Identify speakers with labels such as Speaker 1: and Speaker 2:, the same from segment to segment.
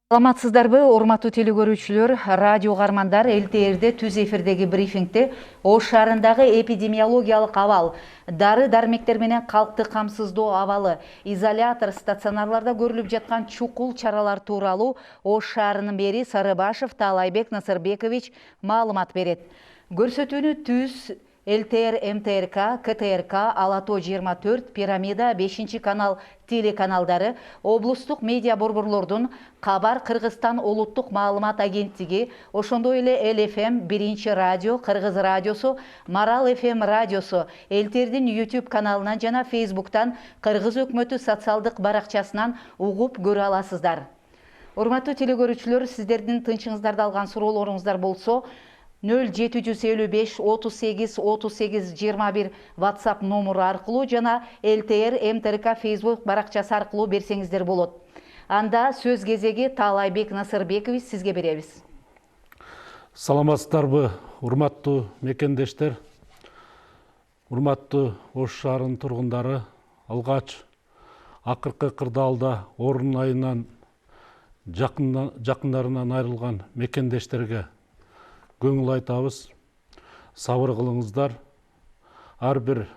Speaker 1: Саламатсыздарбы, урматтуу телекөрүүчүлөр, радио кармандар ЛТРде түз эфирдеги брифингде Ош шаарындагы эпидемиологиялык абал, дары-дармектер менен калкты камсыздоо абалы, изолятор стационарларда көрүлүп жаткан чукул чаралар тууралуу Ош шаарынын мэри Сарыбашев Таалайбек Насырбекович маалымат берет. Көрсөтүүнү түз ЛТР, МТРК, КТРК, Алато 24, Пирамида 5 канал телеканалдары, облустук медиа борборлордун, Кабар Кыргызстан улуттук маалымат агенттиги, ошондой эле ЛФМ 1 радио, Кыргыз радиосу, Марал ФМ радиосу, ЛТРдин YouTube каналынан жана Facebooктан Кыргыз өкмөтү социалдык баракчасынан угуп көрө аласыздар. Урматтуу телекөрүүчүлөр, сиздердин тынчыңыздарды алган суроолоруңуздар болсо, 0755 38 38 21 WhatsApp номеру аркылуу жана ЛТР МТРК Facebook баракчасы аркылуу берсеңиздер болот. Анда сөз кезеги Таалайбек Насырбекович сизге беребиз.
Speaker 2: Саламатсыздарбы, урматтуу мекендештер, урматтуу Ош шаарынын тургундары, алгач акыркы кырдаалда орун айынан жакындарынан айрылган мекендештерге көңүл айтабыз, сабыр кылыңыздар. Ар бир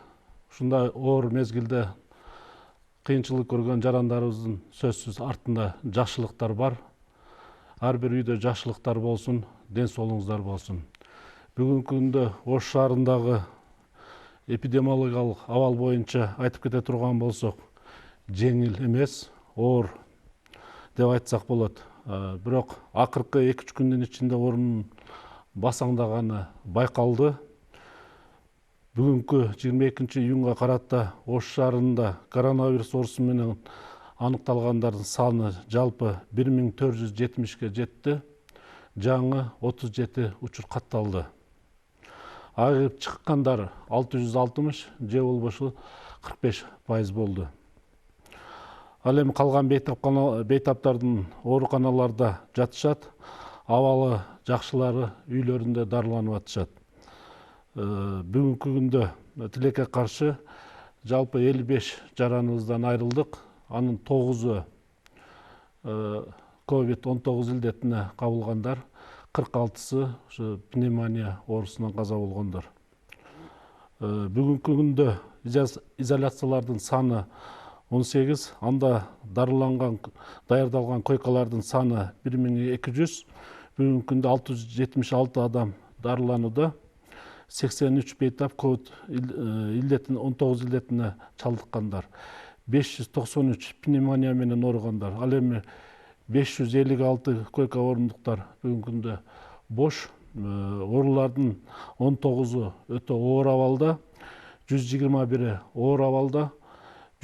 Speaker 2: ушундай оор мезгилде кыйынчылык көргөн жарандарыбыздын сөзсүз артында жакшылыктар бар. Ар бир үйдө жакшылыктар болсун, ден соолугуңуздар болсун. Бүгүнкү күндө Ош шаарындагы эпидемиологиялык абал боюнча айтып кете турган болсок, жеңил эмес, оор деп айтсак болот. Бирок акыркы 2-3 күндүн ичинде орун басаңдаганы байкалды. Бүгүнкү 22 июнга карата Ош шаарында коронавирус оорусу менен аныкталгандардын саны жалпы 1470ге жетти. Жаңы 37 учур катталды. Айыгып чыккандар 660, же болбошу 45% болду. Ал эми калган бейтаптардын ооруканаларда жатышат, абалы жакшылары үйлөрүндө дарыланып атышат. Бүгүнкү күндө тилекке каршы жалпы 55 жараныбыздан айрылдык. Анын 9-у COVID-19 илдетине кабылгандар, 46-сы пневмония оорусунан каза болгондор. Бүгүнкү күндө изоляциялардын саны 18, анда даярдалган койкалардын саны 1200. Бүгүнкү күндө 676 адам дарыланууда. 83 бейтап COVID-19 илдетине чалдыккандар. 593 пневмония менен ооругандар. Ал эми 556 койка орундуктар бүгүнкү күндө бош. Оорулардын 19-у өтө оор абалда, 121-и оор абалда,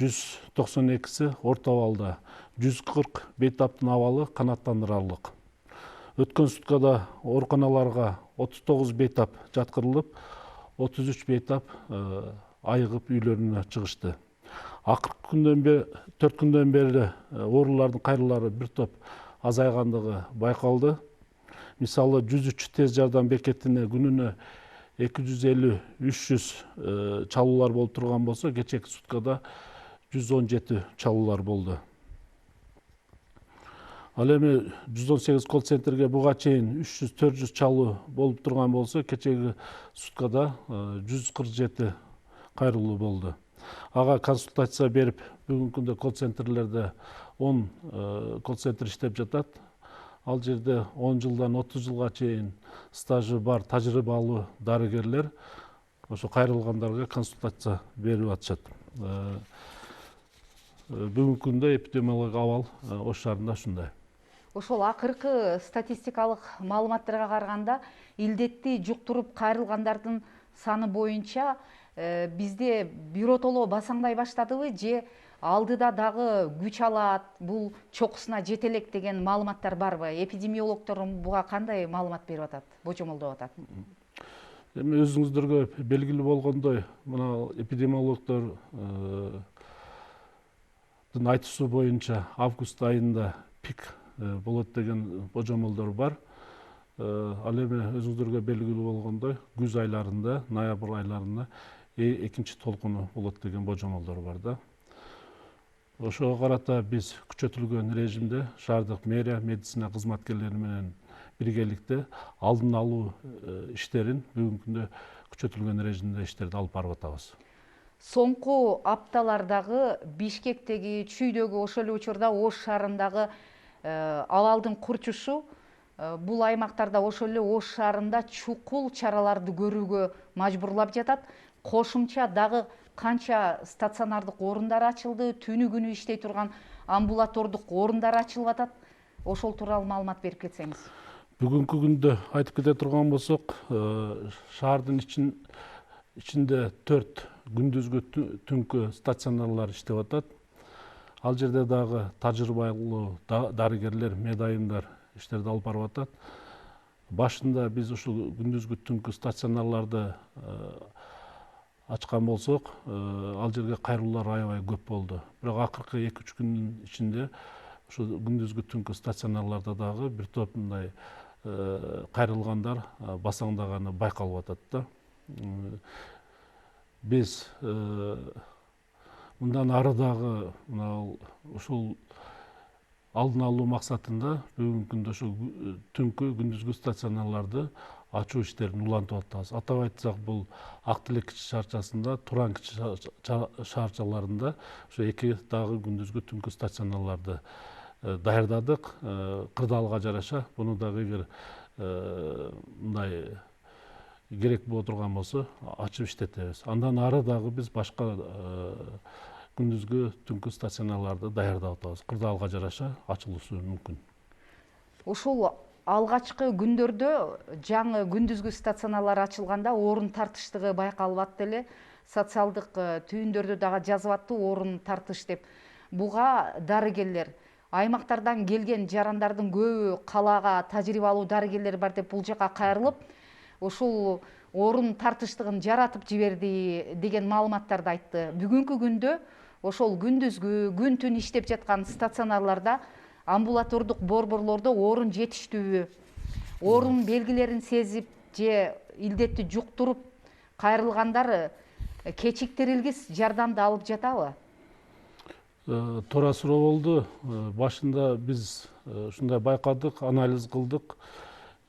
Speaker 2: 192-си орто абалда, 140 бейтаптын абалы канааттандырарлык. Өткөн суткада ооруканаларга 39 бейтап жаткырылып, 33 бейтап айыгып үйлөрүнө чыгышты. Акыркы 4 күндөн бери оорулардын кайрылары бир топ азайгандыгы байкалды. Мисалы 103 тез жардам бекетине күнүнө 250-300 чалуулар болуп турган болсо, кечээки суткада 117 чалуулар болду. Ал эми 118 колл-центрге буга чейин 300-400 чалуу болуп турган болсо, кечээки суткада 147 кайрылуу болду. Ага консультация берип, бүгүнкү күндө колл-центрлерде 10 колл-центр иштеп жатат. Ал жерде 10 жылдан 30 жылга чейин стажы бар тажрыйбалуу дарыгерлер ошо кайрылгандарга консультация берип атышат. Бүгүнкү күндө эпидемиологиялык абал Ош шаарында ушундай.
Speaker 1: Ошол акыркы статистикалык маалыматтарга караганда, илдетти жуктуруп кайрылгандардын саны боюнча бизде биротоло басаңдай баштадыбы, же алдыда дагы күч алат, бул чокусуна жете элек деген маалыматтар барбы? Эпидемиологдор буга кандай маалымат берип атат, божомолдоп атат?
Speaker 2: Эми өзүңүздөргө белгилүү болгондой, мына эпидемиологдор айтуусу боюнча август айында пик болот деген божомолдор бар. Ал эми өзүңүздөргө белгилүү болгондой, күз айларында, ноябрь айларында экинчи толкуну болот деген божомолдор бар да. Ошого карата биз күчөтүлгөн режимде шаардык мэрия медицина кызматкерлери менен биргеликте алдын алуу иштерин бүгүнкү күндө күчөтүлгөн режимде иштерди алып барып атабыз.
Speaker 1: Соңку апталардагы Бишкектеги, Чүйдөгү, ошол эле учурда Ош шаарындагы абалдын курчушу бул аймактарда, ошол эле Ош шаарында чукул чараларды көрүүгө мажбурлап жатат. Кошумча дагы канча стационардык орундар ачылды, түнү күнү иштей турган амбулатордук орундар ачылып атат. Ошол тууралуу маалымат берип кетсеңиз.
Speaker 2: Бүгүнкү күндө айтып кете турган болсок, шаардын ичинде 4 күндүзгү түнкү стационарлар иштеп атат. Ал жерде дагы тажрыйбалуу дарыгерлер, медайымдар иштерди алып барып атат. Башында биз ушул күндүзгү түнкү стационарларды ачкан болсок, ал жерге кайрылуулар аябай көп болду. Бирок акыркы 2-3 күндүн ичинде ушул күндүзгү түнкү стационарларда дагы бир топ мындай кайрылгандар басаңдаганы байкалып атат да. Биз мындан ары дагы ушул алдын алуу максатында бүгүнкү күндө ушул түнкү күндүзгү стационарларды ачуу иштерин улантып атабыз. Атап айтсак, бул Ак Тилек кичи шаарчасында, Туран кичи шаарчаларында ошо 2 дагы күндүзгү түнкү стационарларды даярдадык. Кырдаалга жараша буну дагы эгер мындай керек боло турган болсо ачып иштетебиз. Андан ары дагы биз башка күндүзгү түнкү стационарларды даярдап атабыз. Кырдаалга жараша ачылышы мүмкүн.
Speaker 1: Ушул алгачкы күндөрдө жаңы күндүзгү стационарлар ачылганда орун тартыштыгы байкалып атты эле. Социалдык түйүндөрдө дагы жазып атты орун тартыш деп. Буга дарыгерлер, аймактардан келген жарандардын көбү калаага тажрыйбалуу дарыгерлер бар деп бул жака кайрылып, ушул орун тартыштыгын жаратып жиберди деген маалыматтарды айтты. Бүгүнкү күндө ошол күндүзгү, күн түн иштеп жаткан стационарларда, амбулатордук борборлордо орун жетиштүүбү? Орун белгилерин сезип же илдетти жуктуруп кайрылгандар кечиктирилгис жардамды алып жатабы?
Speaker 2: Туура суроо болду. Башында биз ушундай байкадык, анализ кылдык.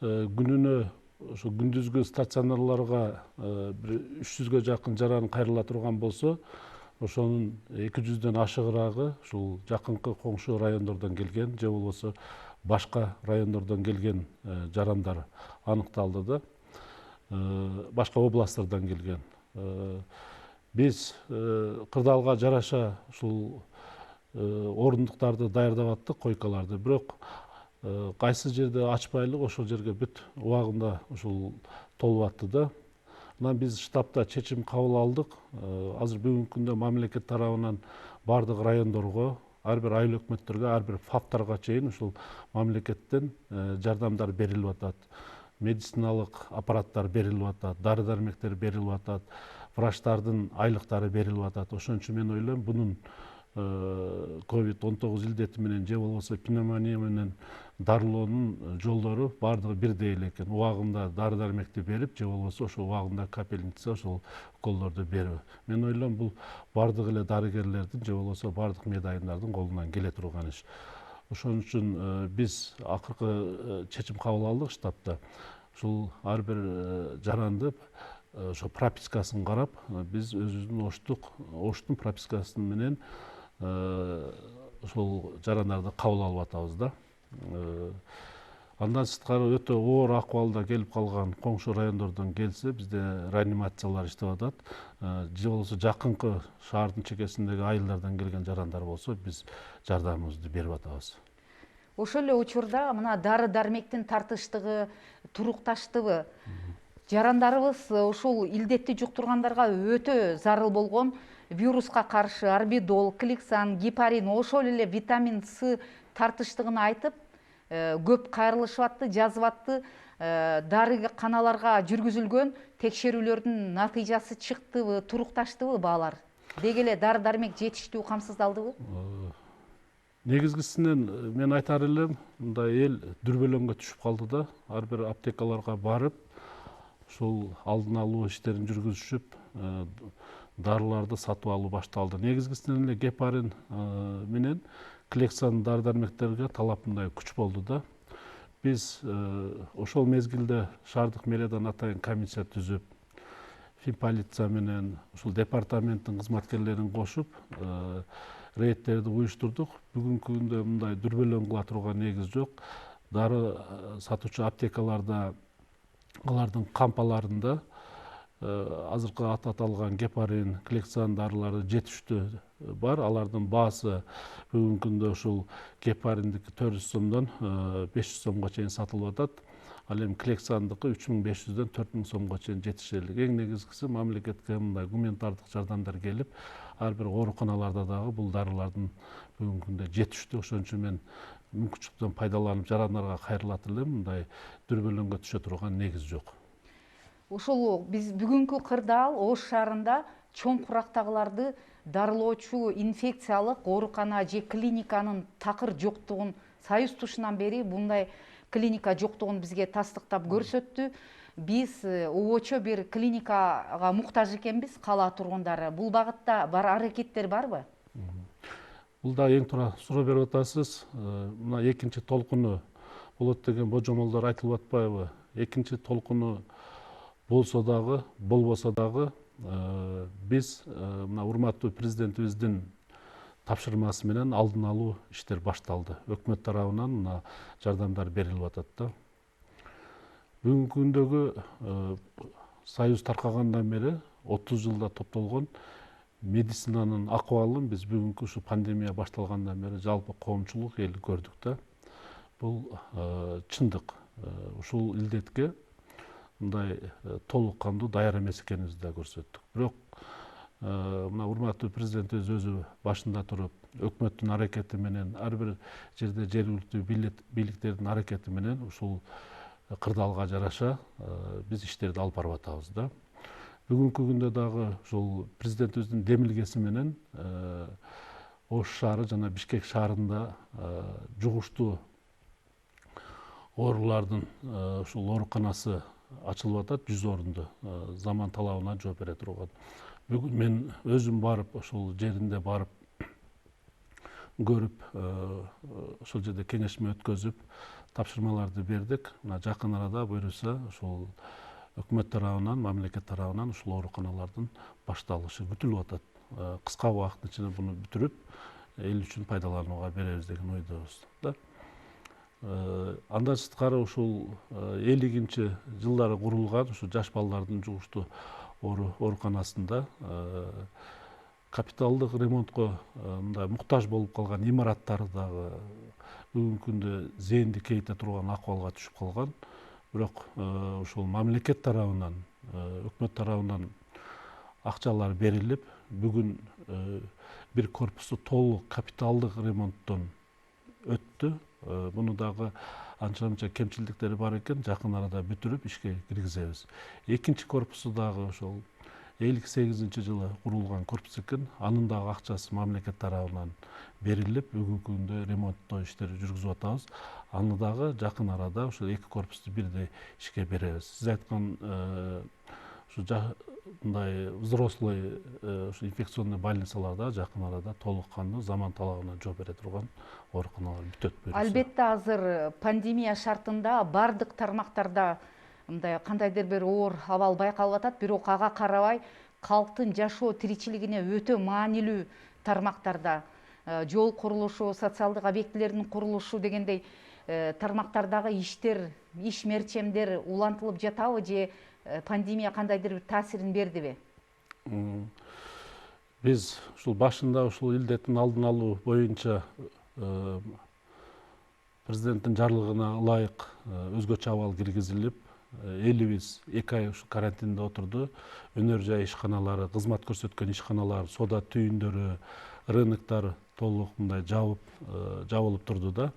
Speaker 2: Күнүнө ошо күндүзгү стационарларга бир 300гө жакын жаран кайрыла турган болсо, ошонун 200дөн ашыгыраагы ушул жакынкы коңшу райондордон келген же болбосо башка райондордон келген жарандар аныкталды да. Башка областтардан келген. Биз Кырдаалга жараша ушул орундуктарды даярдап аттык, койкаларды. Бирок кайсы жерде ачпайлык, ошол жерге бүт убагында ушул толуп атты да. Анан биз штабта чечим кабыл алдык. Азыр бүгүнкү күндө мамлекет тарабынан бардык райондорго, ар бир айыл өкмөттөргө, ар бир ФАПтарга чейин ушул мамлекеттен жардамдар берилип атат. Медициналык аппараттар берилип атат, дары-дармектер берилип атат, врачтардын айлыктары берилип атат. Ошон үчүн мен ойлойм, бунун COVID-19 илдети менен же болбосо пневмония менен дарылоонун жолдору бардыгы бирдей эле экен. Убагында дары-дармекти берип, же болбосо ошол убагында капельница, ошол уколдорду берүү. Мен ойлойм, бул бардык эле дарыгерлердин же болбосо бардык медайымдардын колунан келе турган иш. Ошон үчүн биз акыркы чечим кабыл алдык штабта. Ушул ар бир жаранды ошо пропискасын карап, биз өзүбүздүн Оштун пропискасы менен ошол жарандарды кабыл алып атабыз да. Андан сырткары өтө оор акыбалда келип калган коңшу райондордон келсе, бизде реанимациялар иштеп атат. Же болбосо жакынкы шаардын чекесиндеги айылдардан келген жарандар болсо, биз жардамыбызды берип атабыз.
Speaker 1: Ошол эле учурда мына дары-дармектин тартыштыгы турукташтыбы? Жарандарыбыз ушул илдетти жуктургандарга өтө зарыл болгон вируска каршы орбидол, кликсан, гепарин, ошол эле витамин С тартыштыгын айтып, көп кайрылышып атты, жазып атты. Дарыканаларга жүргүзүлгөн текшерүүлөрдүн натыйжасы чыктыбы, турукташтыбы баалар? Деги эле дары-дармек жетиштүү камсыздалдыбы?
Speaker 2: Негизгисинен мен айтар элем, мындай эл дүрбөлөңгө түшүп калды да. Ар бир аптекаларга барып, ушул алдын алуу иштерин жүргүзүшүп, дарыларды сатып алуу башталды. Негизгисинен эле гепарин менен Клексан дары дармектерге талап мындай күч болду да. Биз ошол мезгилде шаардык мэриядан атайын комиссия түзүп, финполиция менен ушул департаменттин кызматкерлерин кошуп рейдтерди уюштурдук. Бүгүнкү күндө мындай дүрбөлөң кыла турган негиз жок. Дары сатуучу аптекаларда, алардын кампаларында азыркы аты аталган гепарин, Клексан дарылары жетиштүү бар. Алардын баасы бүгүнкү күндө ушул гепариндики 400 сомдон 500 сомго чейин сатылып атат. Ал эми Клександыкы 3500дөн 4000 сомго чейин жетишерлик. Эң негизгиси мамлекетке мындай гуманитардык жардамдар келип, ар бир ооруканаларда дагы бул дарылардын бүгүнкү күндө жетиштүү. Ошон үчүн мен мүмкүнчүлүктөн пайдаланып жарандарга кайрылат элем. Мындай дүрбөлөңгө түшө турган негиз жок.
Speaker 1: Ошол биз бүгүнкү кырдаал Ош шаарында чоң курактагыларды дарылоочу инфекциялык оорукана же клиниканын такыр жоктугун Союз тушунан бери bunday клиника жоктугун бизге тастыктап көрсөттү. Биз обочо бир клиникага муктаж экенбиз, кала тургундары. Бул багытта бар аракеттер барбы?
Speaker 2: Бул да эң туура суроо берип атасыз. Мына экинчи толкуну болот деген божомолдор айтылып атпайбы? Экинчи толкуну болсо дагы, болбосо дагы биз мына урматтуу президентибиздин тапшырмасы менен алдын алуу иштер башталды. Өкмөт тарабынан мына жардамдар берилип атат да. Бүгүнкү күндөгү Союз таркагандан бери 30 жылда топтолгон медицинанын акыбалын биз бүгүнкү ушу пандемия башталгандан бери жалпы коомчулук эл көрдүк да. Бул чындык. Ушул илдетке мындай толук кандуу даяр эмес экенибизди да көрсөттүк. Бирок мына урматтуу президентибиз өзү башында туруп, өкмөттүн аракети менен, ар бир жерде жергиликтүү бийликтердин аракети менен ушул кырдаалга жараша биз иштерди алып барып атабыз да. Бүгүнкү күндө дагы ушул президентибиздин демилгеси менен Ош шаары жана Бишкек шаарында жугуштуу оорулардын ушул ооруканасы ачылып атат, 100 орунду, заман талабына жооп бере турган. Бүгүн мен өзүм барып, ошол жеринде барып көрүп, ошол жерде кеңешме өткөзүп, тапшырмаларды бердик. Мына жакын арада буюрса ошол өкмөт тарабынан, мамлекет тарабынан ушул ооруканалардын башталышы күтүлүп атат. Кыска убакыттын ичинде буну бүтүрүп, эл үчүн пайдаланууга беребиз деген ойдобуз да. Андан сырткары ушул 50-жылдары жылдары курулган ушу жаш балдардын жугуштуу ооруканасында капиталдык ремонтко мындай муктаж болуп калган имараттар дагы бүгүнкү күндө зээнди кейте турган акыбалга түшүп калган. Бирок ушул мамлекет тарабынан, өкмөт тарабынан акчалар берилип, бүгүн бир корпусу толук капиталдык ремонттон өттү. Буну дагы анча-мынча кемчиликтери бар экен, жакын арада бүтүрүп ишке киргизебиз. Экинчи корпусу дагы ошол 58-жылы курулган корпус экен. Анын дагы акчасы мамлекет тарабынан берилип, бүгүнкү күндө ремонттоо иштери жүргүзүп атабыз. Аны дагы жакын арада ошол эки корпусту бирдей ишке беребиз. Сиз айткан ушу мындай взрослый инфекционный больницаларда жакын арада толук кандуу заман талабына жооп бере турган ооруканалар бүтөт.
Speaker 1: Албетте азыр пандемия шартында бардык тармактарда мындай кандайдыр бир оор абал байкалып атат, бирок ага карабай калктын жашоо тиричилигине өтө маанилүү тармактарда жол курулушу, социалдык объектилердин курулушу дегендей тармактардагы иштер, иш мерчемдер улантылып жатабы же пандемия кандайдыр бир таасирин бердиби?
Speaker 2: Биз ушул башында ушул илдеттин алдын алуу боюнча президенттин жарлыгына ылайык өзгөчө абал киргизилип, элибиз 2 ай ушу карантинде отурду. Өнөр жай ишканалары, кызмат көрсөткөн ишканалар, соода түйүндөрү, рыноктор толук мындай жабылып турду да.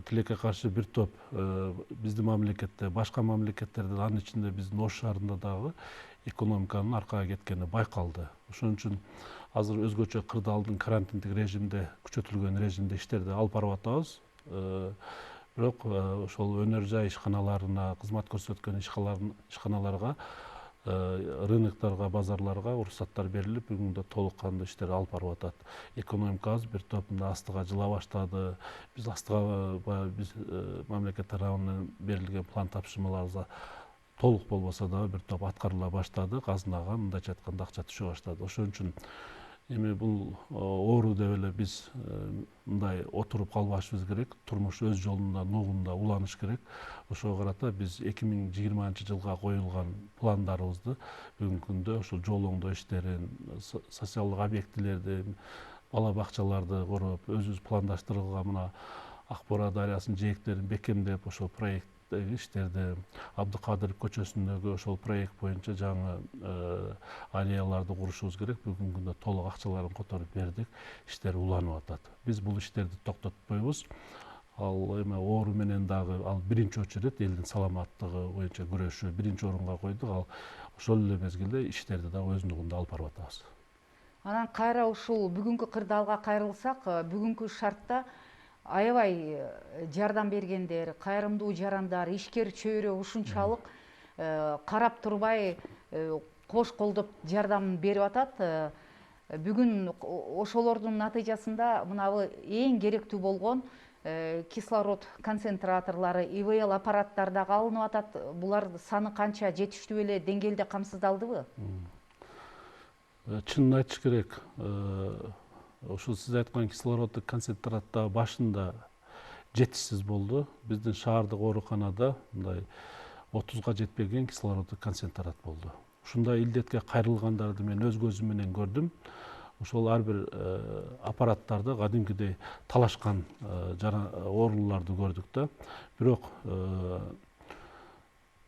Speaker 2: Тилекке каршы бир топ биздин мамлекетте, башка мамлекеттерде, анын ичинде биздин Ош шаарында дагы экономиканын аркага кеткени байкалды. Ошон үчүн азыр өзгөчө кырдаалдын карантиндик режимде, күчөтүлгөн режимде иштерди алып барып атабыз. Бирок ошол өнөр жай ишканаларына, кызмат көрсөткөн ишканаларга рыноктарга, базарларга уруксаттар берилип, бүгүндө толук кандуу иштер алып барып атат. Экономика азыр бир топ астыга жыла баштады. Биз астыга биз мамлекет тарабынан берилген план тапшырмаларыбызга толук болбосо дагы бир топ аткарыла баштады. Казынага мындайча айтканда акча түшө баштады. Ошон үчүн эми бул оору деп эле биз мындай отуруп калбашыбыз керек. Турмуш өз жолунда, нугунда уланыш керек. Ошого карата биз 2020-жылга коюлган пландарыбызды бүгүнкү күндө ошол жол оңдоо иштерин, социалдык объектилерди, бала бакчаларды куруп, өзүбүз пландаштырылган мына Ак Бура дарыясынын жээктерин бекемдеп, ошол проекттеги иштерди, Абдыкадыров көчөсүндөгү ошол проект боюнча жаңы аллеяларды курушубуз керек. Бүгүнкү күндө толук акчаларын которуп бердик. Иштер уланып атат. Биз бул иштерди токтотпойбуз. Ал эми оору менен дагы ал биринчи очередь элдин саламаттыгы боюнча күрөшүү биринчи орунга койдук. Ал ошол эле мезгилде иштерди дагы өзүндүгүндө алып барып атабыз.
Speaker 1: Анан кайра ушул бүгүнкү кырдаалга кайрылсак, бүгүнкү шартта аябай жардам бергендер, кайрымдуу жарандар, ишкер чөйрө ушунчалык карап турбай кош колдоп жардам берип атат. Бүгүн ошолордун натыйжасында мынабы эң керектүү болгон кислород концентраторлору, ИВЛ аппараттары дагы алынып атат. Булар саны канча, жетиштүү эле деңгээлде камсыздалдыбы?
Speaker 2: Чынын айтыш керек. Ошол сиз айткан кислороддук концентраттар башында жетишсиз болду. Биздин шаардык ооруканада мындай 30га жетпеген кислороддук концентрат болду. Ушундай илдетке кайрылгандарды мен өз көзүм менен көрдүм. Ошол ар бир аппараттарды кадимкидей талашкан ооруларды көрдүк да. Бирок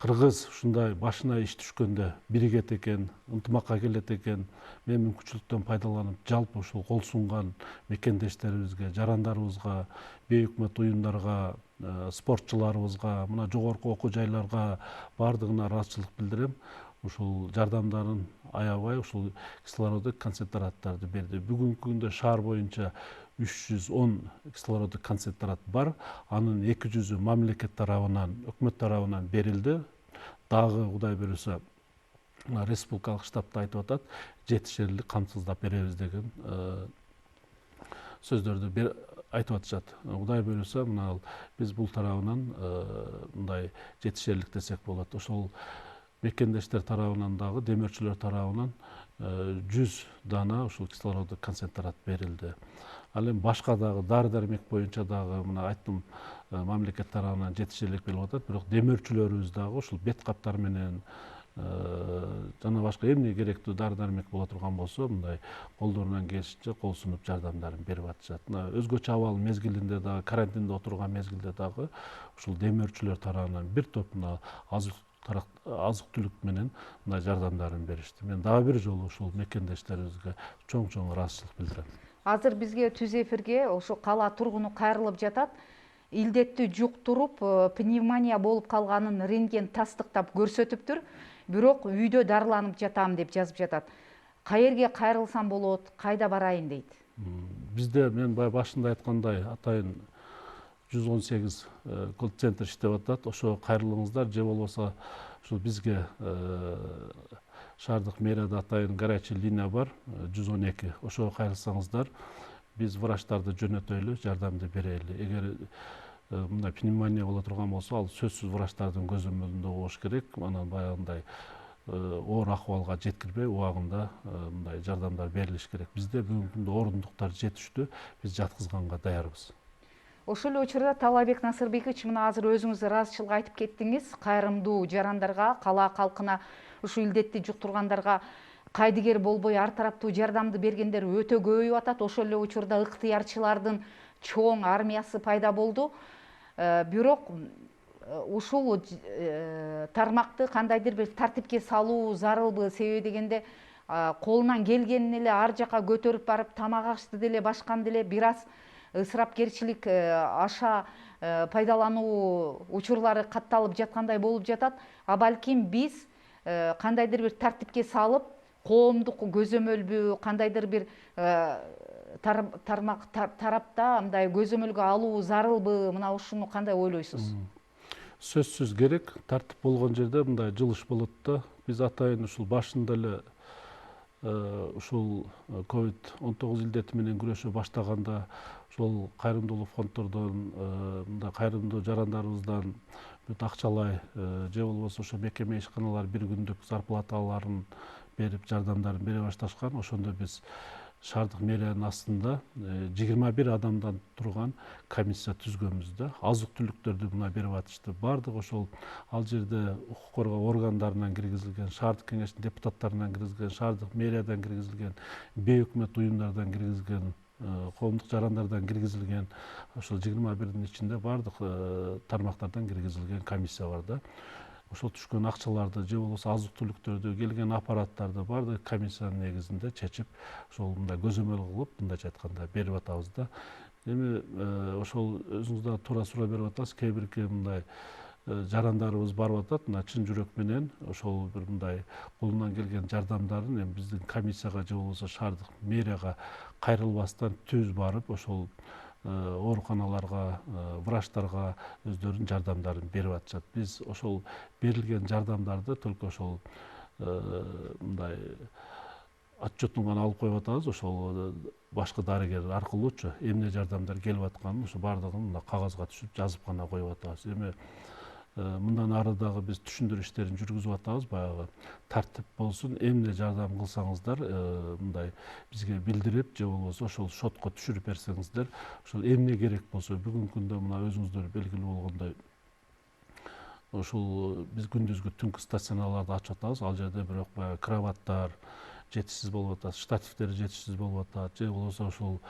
Speaker 2: кыргыз ушундай башына иш түшкөндө биригет экен, ынтымакка келет экен. Мен мүмкүнчүлүктөн пайдаланып, жалпы ушул кол сунган мекендештерибизге, жарандарыбызга, бейөкмөт уюмдарга, спортчуларыбызга, мына жогорку окуу жайларга бардыгына ыраазычылык билдирем. Ушул жардамдарын аябай ушул кислороддук концентраттарды берди. Бүгүнкү күндө шаар боюнча 310 кислороддук концентрат бар. Анын 200-ü мамлекет тарабынан, өкмөт тарабынан берилди. Дагы Кудай буйруса республикалык штабта айтып атат, жетишерлик камсыздап беребиз деген сөздөрдү айтып атышат. Кудай буйруса мына биз бул тарабынан мындай жетишерлик десек болот. Ошол мекендештер тарабынан дагы, демөөрчүлөр тарабынан 100 дана ушул кислороддук концентрат берилди. Ал эми башка дагы дары дармек боюнча дагы мына айттым, мамлекет тарабынан жетишерлик берилип атат. Бирок демөөрчүлөрүбүз дагы ушул бет каптар менен жана башка эмне керектүү дары дармек боло турган болсо, мындай колдорунан келишинче кол сунуп жардамдарын берип атышат. Мына өзгөчө абал мезгилинде дагы, карантинде отурган мезгилде дагы ушул демөөрчүлөр тарабынан бир топ мына азык түлүк менен мындай жардамдарын беришти. Мен дагы бир жолу ушул мекендештерибизге чоң ыраазычылык билдирем.
Speaker 1: Азыр бизге түз эфирге ошо кала тургуну кайрылып жатат. Илдетти жуктуруп, пневмония болуп калганын рентген тастыктап көрсөтүптүр. Бирок үйдө дарыланып жатам деп жазып жатат. Каерге кайрылсам болот, кайда барайын дейт.
Speaker 2: Бизде мен башында айткандай атайын 118 колл-центр иштеп атат. Ошо кайрылыңыздар, же болбосо ушул бизге шаардык мэрияда атайын горячий линия бар, 112. Ошого кайрылсаңыздар, биз врачтарды жөнөтөйлү, жардамды берели. Эгер мындай пневмония боло турган болсо, ал сөзсүз врачтардын көзөмөлүндө болуш керек. Анан баягындай оор акыбалга жеткирбей, убагында мындай жардамдар берилиш керек. Бизде бүгүнкү күндө орундуктар жетиштүү, биз жаткызганга даярбыз.
Speaker 1: Ошол эле учурда Талабек Насырбекович, мына азыр өзүңүз ыраазычылык айтып кеттиңиз. Кайрымдуу жарандарга, кала калкына, ушул илдетти жуктургандарга кайдыгер болбой ар тараптуу жардамды бергендер өтө көбөйүп атат. Ошол эле учурда ыктыярчылардын чоң армиясы пайда болду. Бирок ушул тармакты кандайдыр бир тартипке салуу зарылбы, себеби дегенде колунан келгенин эле ар жака көтөрүп барып, тамак ашты деле, башканы деле бир аз ысырапкерчилик аша пайдалануу учурлары катталып жаткандай болуп жатат. А балким биз кандайдыр бир тартипке салып, коомдук көзөмөлбү, кандайдыр бир тарапта мындай көзөмөлгө алуу зарылбы? Мына ушуну кандай ойлойсуз?
Speaker 2: Сөзсүз керек. Тартип болгон жерде мындай жылыш болот да, Биз атайын ушул башында эле ушул COVID-19 илдети менен күрөшө баштаганда ошол кайрымдуулук фонддордон, мындай кайрымдуу жарандарыбыздан акчалай же болбосо ошо мекеме ишканалар бир күндүк зарплаталарын берип, жардамдарын бере башташкан. Ошондо биз шаардык мэриянын астында 21 адамдан турган комиссия түзгөнбүз да. Азык түлүктөрдү мына берип атышты. Бардыгы ошол ал жерде укук коргоо органдарынан киргизилген, шаардык кеңештин депутаттарынан киргизилген, шаардык мэриядан киргизилген, бейөкмөт уюмдардан киргизилген, коомдук жарандардан киргизилген, ошол 21-дин ичинде бардык тармактардан киргизилген комиссия бар да. Ошол түшкөн акчаларды же болбосо азык түлүктөрдү, келген аппараттарды бардык комиссиянын негизинде чечип, ошол мындай көзөмөл кылып, мындайча айтканда берип атабыз да. Эми ошол өзүңүз да туура суроо берип атасыз. Кээ бирки мындай жарандарыбыз барып атат, мына чын жүрөк менен ошол бир мындай колунан келген жардамдарын эми биздин комиссияга же болбосо шаардык мэрияга кайрылбастан түз барып, ошол ооруканаларга, врачтарга өздөрүнүн жардамдарын берип атышат. Биз ошол берилген жардамдарды только ошол мындай отчетун гана алып коюп атабыз. Ошол башкы дарыгер аркылуучу эмне жардамдар келип атканын ошо баардыгын мына кагазга түшүп жазып гана коюп атабыз. Эми мындан ары дагы биз түшүндүрүү иштерин жүргүзүп атабыз. Баягы тартип болсун, эмне жардам кылсаңыздар мындай бизге билдирип, же болбосо ошол шотко түшүрүп берсеңиздер, ошол эмне керек болсо бүгүнкү күндө мына өзүңүздөр белгилүү болгондой ошол биз күндүзгү түнкү стационарларды ачып атабыз. Ал жерде бирок баягы кроваттар жетишсиз болуп атат, штативдер жетишсиз болуп атат, же болбосо ошол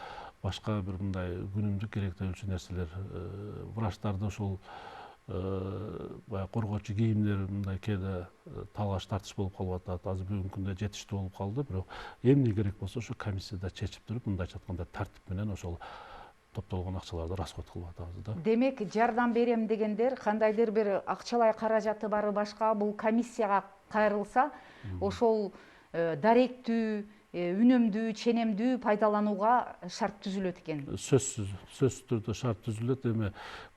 Speaker 2: башка бир мындай күнүмдүк керектелүүчү нерселер, врачтарды ошол баягы коргоочу кийимдер мындай кээде талаш тартыш болуп калып атат. Азыр бүгүнкү күндө жетиштүү болуп калды, бирок эмне керек болсо ошо комиссияда чечип туруп, мындайча айтканда тартип менен ошол топтолгон акчаларды расход кылып атабыз да.
Speaker 1: Демек, жардам берем дегендер кандайдыр бир акчалай каражаты бары башка бул комиссияга кайрылса, ошол даректүү, үнөмдүү, ченемдүү пайдаланууга шарт түзүлөт экен.
Speaker 2: Сөзсүз түрдө шарт түзүлөт. Эми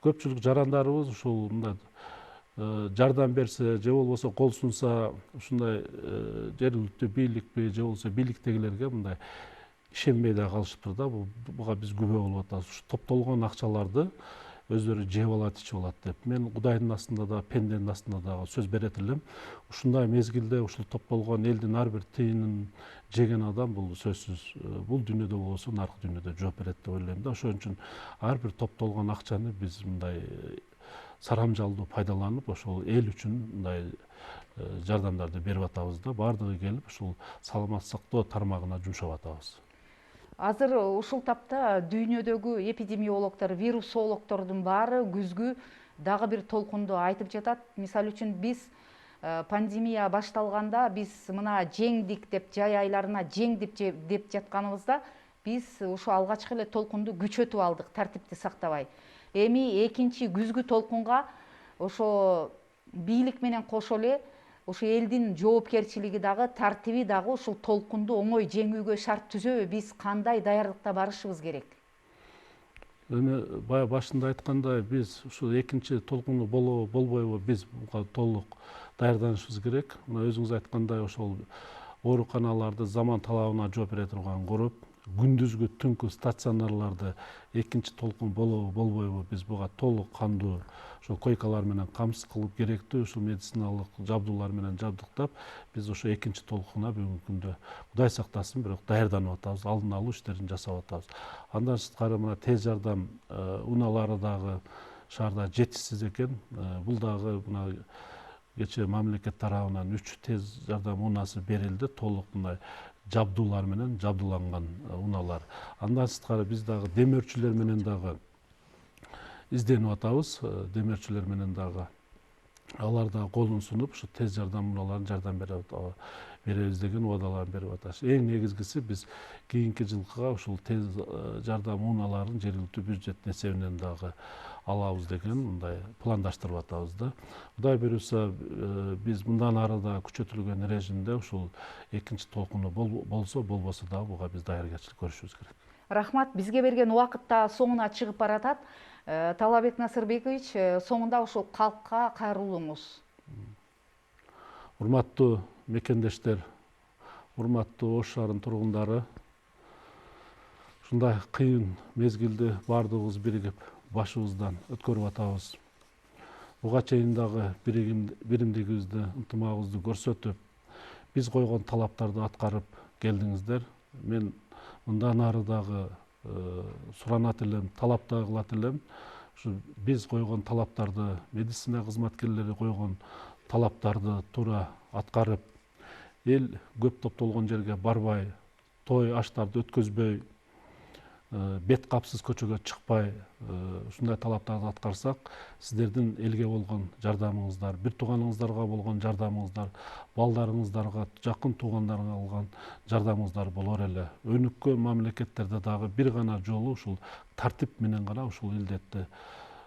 Speaker 2: көпчүлүк жарандарыбыз ушул мындай жардам берсе же болбосо кол сунса, ушундай жергиликтүү бийликпи же болбосо бийликтегилерге мындай ишенбей да калышыптыр да. Буга биз күбө болуп атабыз. Ушу топтолгон акчаларды өздөрү жеп алат, ичип алат деп. Мен Кудайдын астында да, пенденин астында дагы сөз берет элем. Ушундай мезгилде ушул топтолгон элдин ар бир тыйынын жеген адам бул сөзсүз бул дүйнөдө болбосо наркы дүйнөдө жооп берет деп ойлойм да. Ошон үчүн ар бир топтолгон акчаны биз мындай сарамжалдуу пайдаланып, ошол эл үчүн мындай жардамдарды берип атабыз да. Бардыгы келип ушул саламаттык сактоо тармагына жумшап атабыз.
Speaker 1: Азыр ушул тапта дүйнөдөгү эпидемиологдор, вирусологдордун баары күзгү дагы бир толкунду айтып жатат. Мисалы үчүн биз пандемия башталганда биз мына жеңдик деп, жай айларына жеңдик деп жатканыбызда биз ушу алгачкы эле толкунду күчөтүп алдык, тартипти сактабай. Эми экинчи күзгү толкунга ошо бийлик менен кошо эле ушу элдин жоопкерчилиги дагы, тартиби дагы ушул толкунду оңой жеңүүгө шарт түзөбү? Биз кандай даярдыкта барышыбыз керек?
Speaker 2: Эми баягы башында айткандай, биз ушул экинчи толкуну болобу болбойбу, биз буга толук даярданышыбыз керек. Мына өзүңүз айткандай, ошол ооруканаларды заман талабына жооп бере турган куруп, күндүзгү түнкү стационарларды экинчи толкун болобу болбойбу, биз буга толук кандуу ошол койкалар менен камсыз кылып, керектүү ушул медициналык жабдуулар менен жабдыктап, биз ошо экинчи толкунга бүгүнкү күндө Кудай сактасын, бирок даярданып атабыз, алдын алуу иштерин жасап атабыз. Андан сырткары мына тез жардам унаалары дагы шаарда жетишсиз экен. Бул дагы мына кечээ мамлекет тарабынан 3 тез жардам унаасы берилди, толук мындай жабдуулар менен жабдууланган унаалар. Андан сырткары биз дагы демөөрчүлөр менен дагы изденип атабыз. Демөөрчүлөр менен дагы алар да колун сунуп, ушу тез жардам унааларын жардам беребиз деген убадаларын берип атабыз. Эң негизгиси биз кийинки жылкыга ушул тез жардам унааларын жергиликтүү бюджеттин эсебинен дагы алабыз деген мындай пландаштырып атабыз да. Кудай буйруса, биз мындан ары да күчөтүлгөн режимде ушул экинчи толкуну болсо болбосо дагы буга биз даяргерчилик көрүшүбүз керек.
Speaker 1: Рахмат, бизге берген убакыт да соңуна чыгып баратат. Талабек Насырбекович, соңунда ушул калкка кайрылууңуз.
Speaker 2: Урматтуу мекендештер, урматтуу Ош шаарынын тургундары, ушундай кыйын мезгилди баардыгыбыз биригип башыбыздан өткөрүп атабыз. Буга чейин дагы биримдигибизди, ынтымагыбызды көрсөтүп, биз койгон талаптарды аткарып келдиңиздер. Мен мындан ары дагы суранат элем, талап да кылат элем. Ушу биз койгон талаптарды, медицина кызматкерлери койгон талаптарды туура аткарып, эл көп топтолгон жерге барбай, той аштарды өткөзбөй, бет капсыз көчөгө чыкпай, ушундай талаптарды аткарсак, сиздердин элге болгон жардамыңыздар, бир тууганыңыздарга болгон жардамыңыздар, балдарыңыздарга, жакын туугандарга болгон жардамыңыздар болор эле. Өнүккөн мамлекеттерде дагы бир гана жолу ушул тартип менен гана ушул илдетти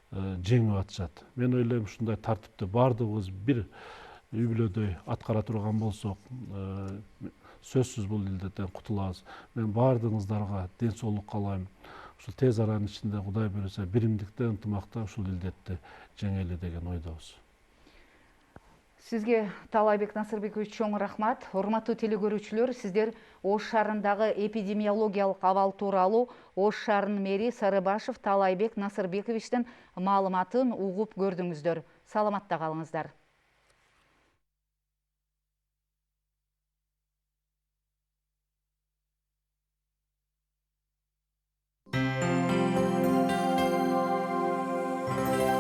Speaker 2: жеңип атышат. Мен ойлойм, ушундай тартипти баардыгыбыз бир үй бүлөдөй аткара турган болсок, сөзсүз бул илдеттен кутулабыз. Мен баардыгыңыздарга ден соолук каалайм. Ушул тез аранын ичинде Кудай буйруса биримдикте, ынтымакта ушул илдетти жеңели деген ойдобуз.
Speaker 1: Сизге Таалайбек Насырбекович чоң рахмат. Урматтуу телекөрүүчүлөр, сиздер Ош шаарындагы эпидемиологиялык абал тууралуу Ош шаарынын мэри Сарыбашев Таалайбек Насырбековичтин маалыматын угуп көрдүңүздөр. Саламатта калыңыздар.